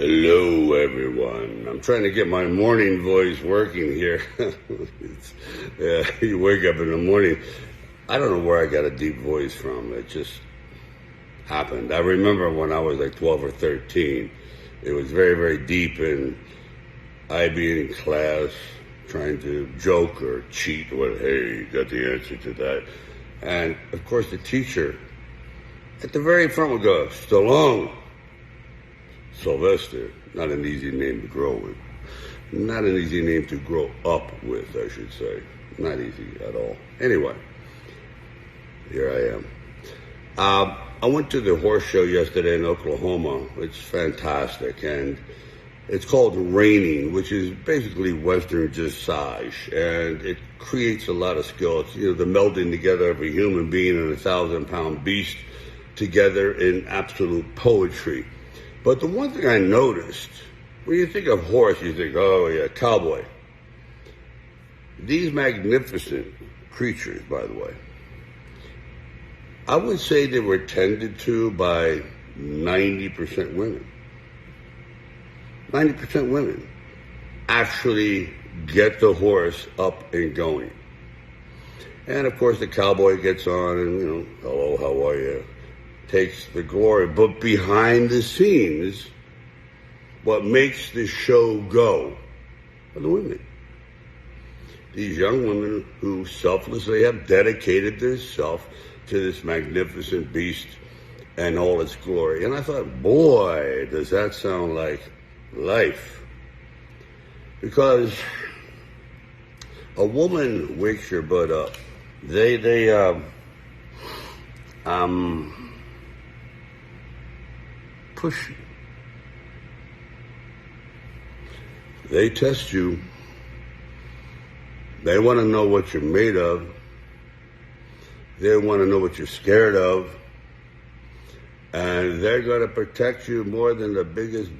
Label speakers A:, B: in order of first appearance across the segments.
A: Hello, everyone. I'm trying to get my morning voice working here. You wake up in the morning. I don't know where I got a deep voice from. It just happened. I remember when I was like 12 or 13, it was very, very deep, and I'd be in class trying to joke or cheat. Well, hey, you got the answer to that. And, of course, the teacher at the very front would go, Stallone. Sylvester, not an easy name to grow with. Not an easy name to grow up with, I should say. Not easy at all. Anyway, here I am. I went to the horse show yesterday in Oklahoma. It's fantastic. And it's called reining, which is basically Western dressage. And it creates a lot of skills. You know, the melding together of a human being and a 1,000-pound beast together in absolute poetry. But the one thing I noticed, when you think of horse, you think, oh yeah, cowboy. These magnificent creatures, by the way, I would say they were tended to by 90% women. 90% women actually get the horse up and going. And of course the cowboy gets on and, you know, hello, how are you? Takes the glory. But behind the scenes, what makes the show go are the women. These young women who selflessly have dedicated themselves to this magnificent beast and all its glory. And I thought, boy, does that sound like life. Because a woman wakes your butt up. They push you. They test you. They want to know what you're made of. They want to know what you're scared of. And they're going to protect you more than the biggest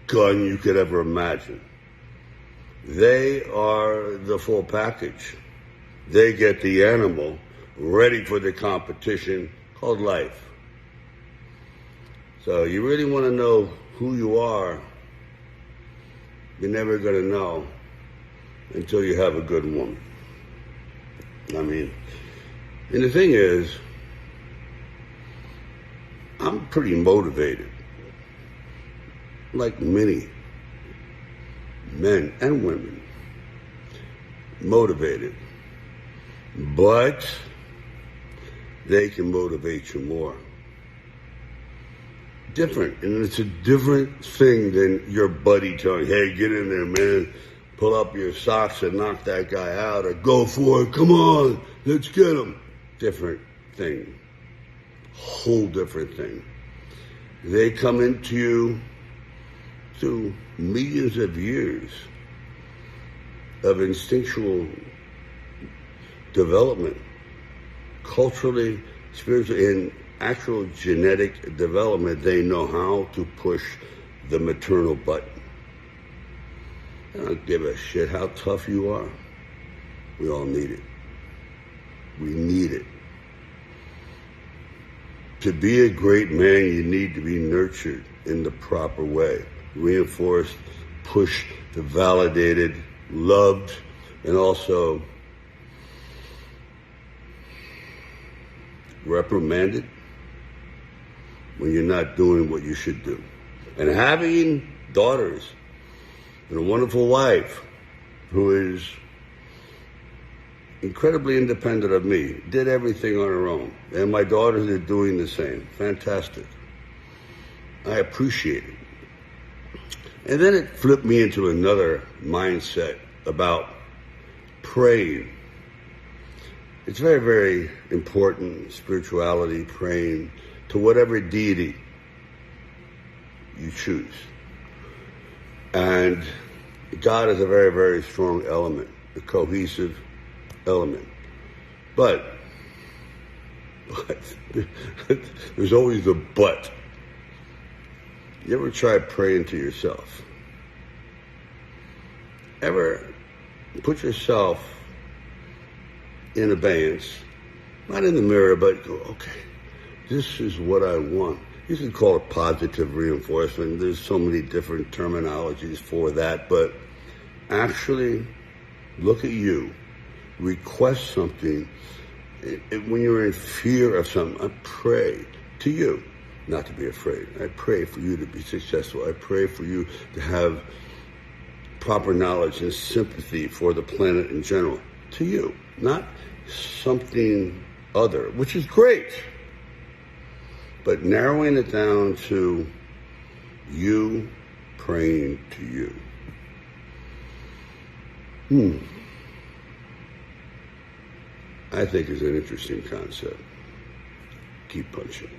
A: gun you could ever imagine. They are the full package. They get the animal ready for the competition called life. So you really want to know who you are, you're never going to know until you have a good woman. I mean, and the thing is, I'm pretty motivated, like many men and women, motivated, but they can motivate you more. Different, and it's a different thing than your buddy telling you, hey, get in there, man, pull up your socks and knock that guy out, or go for it, come on, let's get him. Different thing, whole different thing. They come into you through millions of years of instinctual development, culturally, spiritually, and actual genetic development. They know how to push the maternal button. I don't give a shit how tough you are. We all need it. We need it. To be a great man, you need to be nurtured in the proper way. Reinforced, pushed, validated, loved, and also reprimanded when you're not doing what you should do. And having daughters and a wonderful wife who is incredibly independent of me, did everything on her own. And my daughters are doing the same. Fantastic. I appreciate it. And then it flipped me into another mindset about praying. It's very, very important, spirituality, praying to whatever deity you choose. And God is a very, very strong element, a cohesive element. But there's always the but. You ever try praying to yourself? Ever put yourself in abeyance, not in the mirror, but go, okay, this is what I want. You can call it positive reinforcement. There's so many different terminologies for that, but actually look at you. Request something. When you're in fear of something, I pray to you not to be afraid. I pray for you to be successful. I pray for you to have proper knowledge and sympathy for the planet in general. To you, not something other, which is great. But narrowing it down to you praying to you. I think is an interesting concept. Keep punching.